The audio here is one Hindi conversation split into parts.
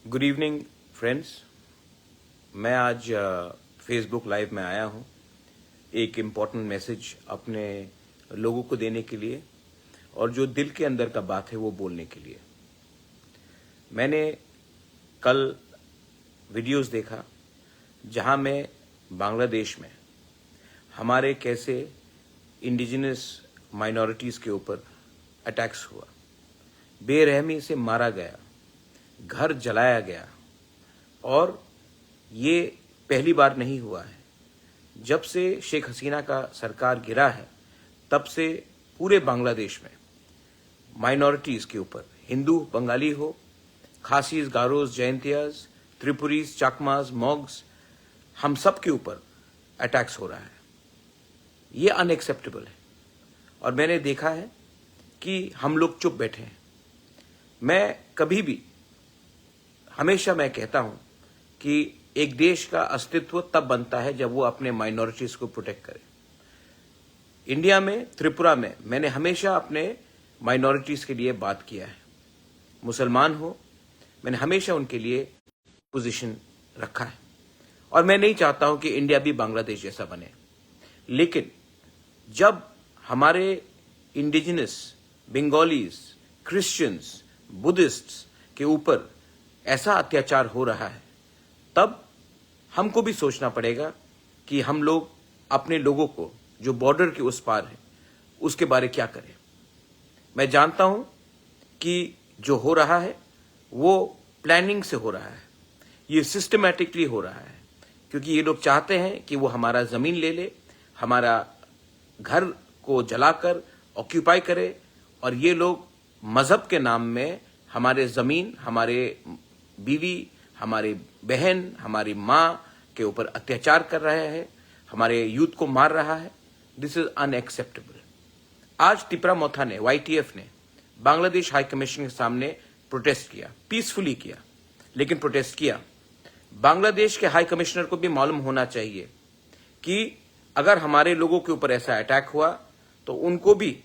Good evening friends. मैं आज फेसबुक लाइव में आया हूं एक इम्पॉर्टेंट मैसेज अपने लोगों को देने के लिए और जो दिल के अंदर का बात है वो बोलने के लिए। मैंने कल वीडियोस देखा जहां मैं बांग्लादेश में हमारे कैसे इंडिजिनस माइनॉरिटीज़ के ऊपर अटैक्स हुआ, बेरहमी से मारा गया, घर जलाया गया। और ये पहली बार नहीं हुआ है। जब से शेख हसीना का सरकार गिरा है तब से पूरे बांग्लादेश में माइनॉरिटीज़ के ऊपर, हिंदू बंगाली हो, खासीज, गारोज, जयंतियाज, त्रिपुरीज, चाकमाज, मॉग्स, हम सब के ऊपर अटैक्स हो रहा है। ये अनएक्सेप्टेबल है और मैंने देखा है कि हम लोग चुप बैठे हैं। मैं कभी भी हमेशा मैं कहता हूं कि एक देश का अस्तित्व तब बनता है जब वो अपने माइनॉरिटीज को प्रोटेक्ट करे। इंडिया में, त्रिपुरा में मैंने हमेशा अपने माइनॉरिटीज के लिए बात किया है। मुसलमान हो, मैंने हमेशा उनके लिए पोजीशन रखा है और मैं नहीं चाहता हूं कि इंडिया भी बांग्लादेश जैसा बने। लेकिन जब हमारे इंडिजिनस बंगालीज, क्रिश्चियंस, बुद्धिस्ट्स के ऊपर ऐसा अत्याचार हो रहा है तब हमको भी सोचना पड़ेगा कि हम लोग अपने लोगों को जो बॉर्डर के उस पार है उसके बारे क्या करें। मैं जानता हूं कि जो हो रहा है वो प्लानिंग से हो रहा है, ये सिस्टमैटिकली हो रहा है, क्योंकि ये लोग चाहते हैं कि वो हमारा जमीन ले ले, हमारा घर को जलाकर ऑक्यूपाई करे और ये लोग मजहब के नाम में हमारे जमीन, हमारे बीवी, हमारे बहन, हमारी माँ के ऊपर अत्याचार कर रहा है, हमारे यूथ को मार रहा है। This is unacceptable. आज तिपरा मोथा ने, YTF ने बांग्लादेश हाई कमीशन के सामने प्रोटेस्ट किया, पीसफुली किया, लेकिन प्रोटेस्ट किया। बांग्लादेश के हाई कमिश्नर को भी मालूम होना चाहिए कि अगर हमारे लोगों के ऊपर ऐसा अटैक हुआ तो उनको भी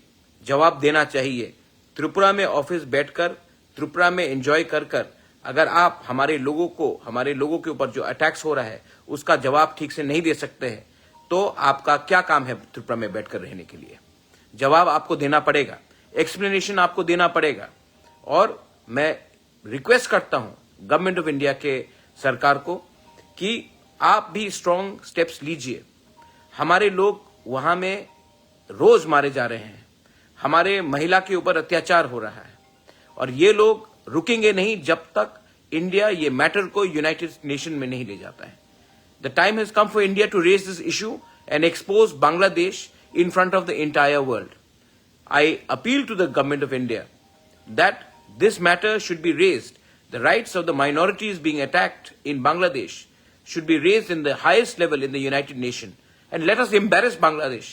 जवाब देना चाहिए। त्रिपुरा में ऑफिस बैठकर, त्रिपुरा में एंजॉय कर अगर आप हमारे लोगों के ऊपर जो अटैक्स हो रहा है उसका जवाब ठीक से नहीं दे सकते हैं तो आपका क्या काम है त्रिपुरा में बैठकर रहने के लिए? जवाब आपको देना पड़ेगा, एक्सप्लेनेशन आपको देना पड़ेगा। और मैं रिक्वेस्ट करता हूं गवर्नमेंट ऑफ इंडिया के सरकार को कि आप भी स्ट्रांग स्टेप्स लीजिए। हमारे लोग वहां में रोज मारे जा रहे हैं, हमारे महिला के ऊपर अत्याचार हो रहा है और ये लोग रुकेंगे नहीं जब तक इंडिया ये मैटर को यूनाइटेड नेशन में नहीं ले जाता है। The time has come for India to raise this issue and expose Bangladesh in front of the entire world. I appeal to the government of India that this matter should be raised. The rights of the minorities being attacked in Bangladesh should be raised in the highest level in the United Nations, and let us embarrass Bangladesh.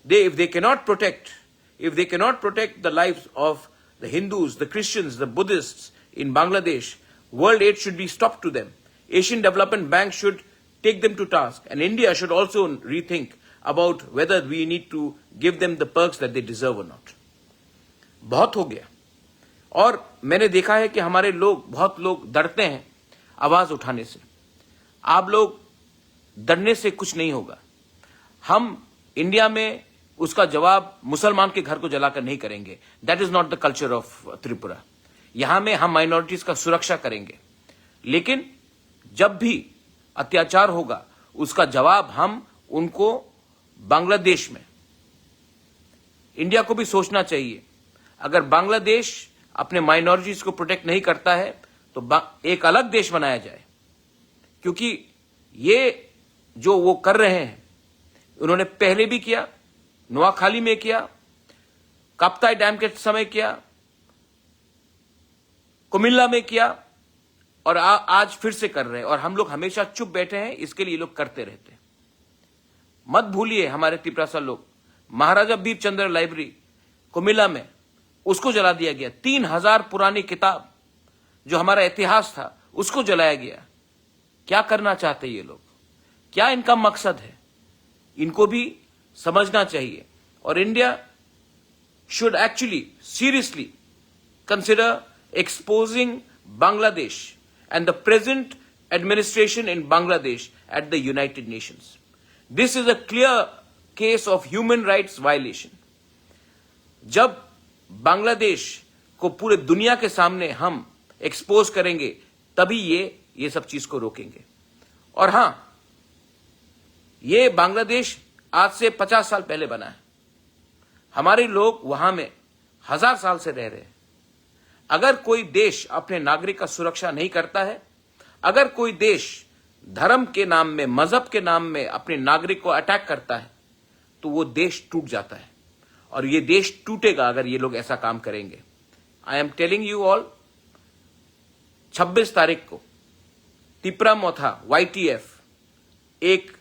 If they cannot protect the lives of the Hindus, the Christians, the Buddhists in Bangladesh, world aid should be stopped to them. Asian Development Bank should take them to task, and India should also rethink about whether we need to give them the perks that they deserve or not. बहुत हो गया। और मैंने देखा है कि हमारे बहुत लोग डरते हैं आवाज उठाने से। आप लोग डरने से कुछ नहीं होगा। हम इंडिया में उसका जवाब मुसलमान के घर को जलाकर नहीं करेंगे। That is not the culture of Tripura. यहां में हम माइनॉरिटीज का सुरक्षा करेंगे, लेकिन जब भी अत्याचार होगा उसका जवाब हम उनको बांग्लादेश में, इंडिया को भी सोचना चाहिए। अगर बांग्लादेश अपने माइनॉरिटीज को प्रोटेक्ट नहीं करता है तो एक अलग देश बनाया जाए, क्योंकि ये जो वो कर रहे हैं उन्होंने पहले भी किया, नोआखाली में किया, काप्ताई डैम के समय किया, कुमिल्ला में किया और आज फिर से कर रहे हैं। और हम लोग हमेशा चुप बैठे हैं, इसके लिए लोग करते रहते हैं। मत भूलिए हमारे तिपरासा लोग, महाराजा बीरचंद्र लाइब्रेरी कुमिल्ला में उसको जला दिया गया। 3000 पुरानी किताब जो हमारा इतिहास था उसको जलाया गया। क्या करना चाहते ये लोग? क्या इनका मकसद है? इनको भी समझना चाहिए। और India should actually seriously consider exposing Bangladesh and the present administration in Bangladesh at the United Nations. This is a clear case of human rights violation. जब बांग्लादेश को पूरे दुनिया के सामने हम एक्सपोज करेंगे तभी ये सब चीज को रोकेंगे. और हां, ये बांग्लादेश आज से 50 साल पहले बना है. हमारे लोग वहां में 1000 साल से रह रहे हैं. अगर कोई देश अपने नागरिक का सुरक्षा नहीं करता है, अगर कोई देश धर्म के नाम में, मजहब के नाम में अपने नागरिक को अटैक करता है, तो वो देश टूट जाता है. और ये देश टूटेगा अगर ये लोग ऐसा काम करेंगे. I am telling you all, 26 तारीख को तिपरामोथा YTF एक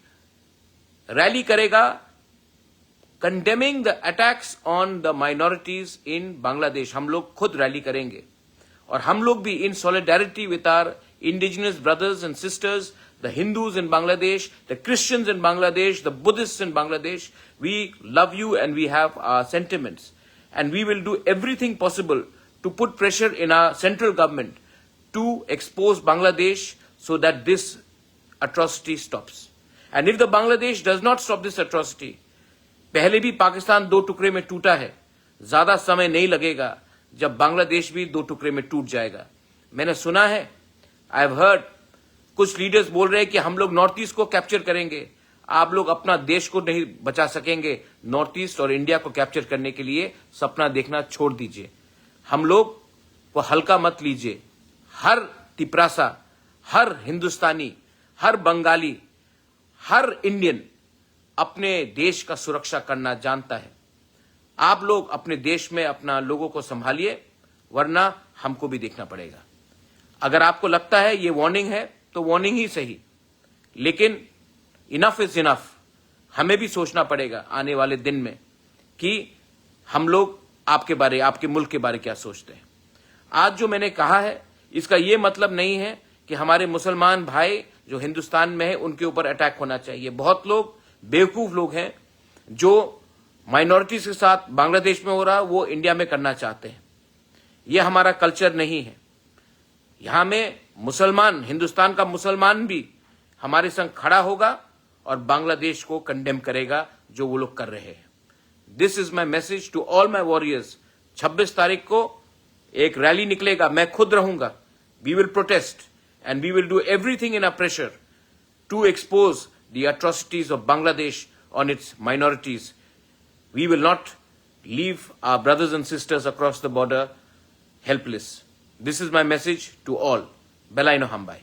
रैली करेगा condemning the attacks on the minorities in Bangladesh. हम लोग खुद रैली करेंगे और हम लोग भी in solidarity with our indigenous brothers and sisters, the Hindus in Bangladesh, the Christians in Bangladesh, the Buddhists in Bangladesh. We love you and we have our sentiments. And we will do everything possible to put pressure in our central government to expose Bangladesh so that this atrocity stops. And if the Bangladesh does not stop this atrocity, पहले भी पाकिस्तान 2 टुकड़े में टूटा है, ज्यादा समय नहीं लगेगा जब बांग्लादेश भी 2 टुकड़े में टूट जाएगा. मैंने सुना है, आई हैव हर्ड, कुछ लीडर्स बोल रहे हैं कि हम लोग नॉर्थ ईस्ट को कैप्चर करेंगे. आप लोग अपना देश को नहीं बचा सकेंगे. नॉर्थ ईस्ट और इंडिया को कैप्चर करने के लिए सपना देखना छोड़ दीजिए. हम लोग को हल्का मत लीजिए. हर तिपरासा, हर हिंदुस्तानी, हर बंगाली, हर इंडियन अपने देश का सुरक्षा करना जानता है. आप लोग अपने देश में अपना लोगों को संभालिए, वरना हमको भी देखना पड़ेगा. अगर आपको लगता है ये वार्निंग है तो वार्निंग ही सही, लेकिन इनफ इज इनफ. हमें भी सोचना पड़ेगा आने वाले दिन में कि हम लोग आपके बारे, आपके मुल्क के बारे क्या सोचते हैं. आज जो मैंने कहा है इसका यह मतलब नहीं है कि हमारे मुसलमान भाई जो हिंदुस्तान में है उनके ऊपर अटैक होना चाहिए. बहुत लोग बेवकूफ लोग हैं जो माइनॉरिटीज के साथ बांग्लादेश में हो रहा वो इंडिया में करना चाहते हैं. यह हमारा कल्चर नहीं है. यहां में मुसलमान, हिंदुस्तान का मुसलमान भी हमारे संग खड़ा होगा और बांग्लादेश को कंडेम करेगा जो वो लोग कर रहे हैं. This is my message to all my warriors. 26 तारीख को एक रैली निकलेगा, मैं खुद रहूंगा. We will protest and we will do everything in a pressure to expose the atrocities of Bangladesh on its minorities. We will not leave our brothers and sisters across the border helpless. This is my message to all. Belaino Hambai.